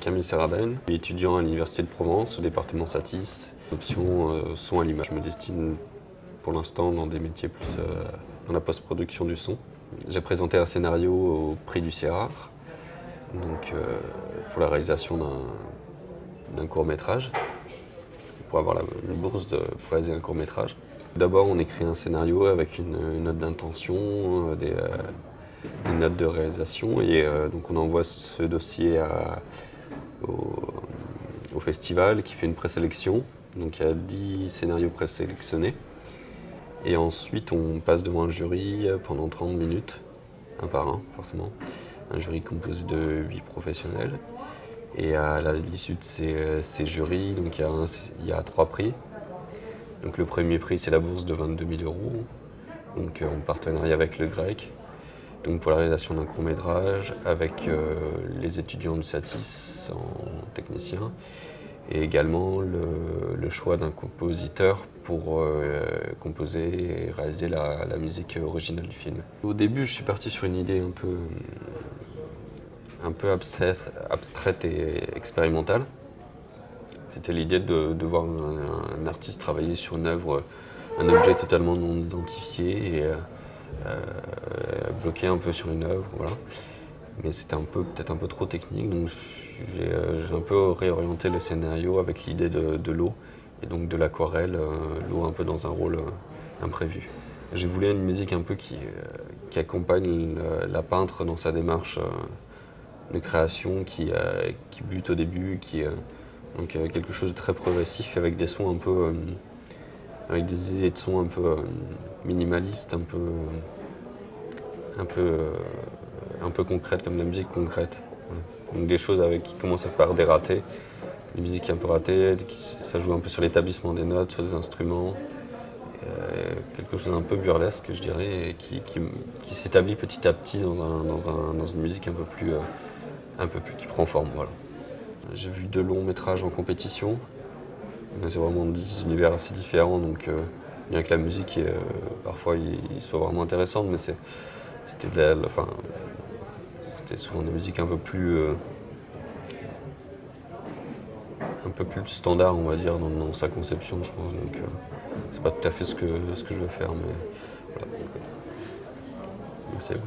Camille Serraben, étudiant à l'Université de Provence, au département Satis, option son à l'image. Je me destine pour l'instant dans des métiers plus dans la post-production du son. J'ai présenté un scénario au prix du CERAR, donc pour la réalisation d'un court-métrage, pour avoir une bourse pour réaliser un court-métrage. D'abord, on écrit un scénario avec une note d'intention, des notes de réalisation, et donc on envoie ce dossier au festival qui fait une présélection. Donc il y a 10 scénarios présélectionnés. Et ensuite, on passe devant un jury pendant 30 minutes, un par un, forcément. Un jury composé de 8 professionnels. Et à l'issue de ces jurys, donc il y a 3 prix. Donc le premier prix, c'est la bourse de 22 000 €, donc en partenariat avec le Grec, donc pour la réalisation d'un court-métrage, avec les étudiants du Satis en technicien, et également le choix d'un compositeur pour composer et réaliser la musique originale du film. Au début, je suis parti sur une idée un peu abstraite et expérimentale. C'était l'idée de voir un artiste travailler sur une œuvre, un objet totalement non identifié et bloqué un peu sur une œuvre, voilà. Mais c'était peut-être un peu trop technique, donc j'ai un peu réorienté le scénario avec l'idée de l'eau et donc de l'aquarelle, l'eau un peu dans un rôle imprévu. J'ai voulu une musique un peu qui accompagne la peintre dans sa démarche de création, qui bute au début, donc quelque chose de très progressif avec des sons un peu, avec des idées de sons un peu minimalistes, un peu concrètes, comme la musique concrète. Voilà. Donc des choses qui commencent par des ratés, des musiques un peu ratées, ça joue un peu sur l'établissement des notes, sur des instruments, quelque chose d'un peu burlesque, je dirais, et qui s'établit petit à petit dans une musique un peu plus qui prend forme. Voilà. J'ai vu 2 longs métrages en compétition, mais c'est vraiment des univers assez différents, donc bien que la musique parfois il soit vraiment intéressante, mais c'était souvent des musiques un peu plus standard, on va dire, dans sa conception, je pense. Donc c'est pas tout à fait ce que je veux faire, mais voilà. Merci à vous.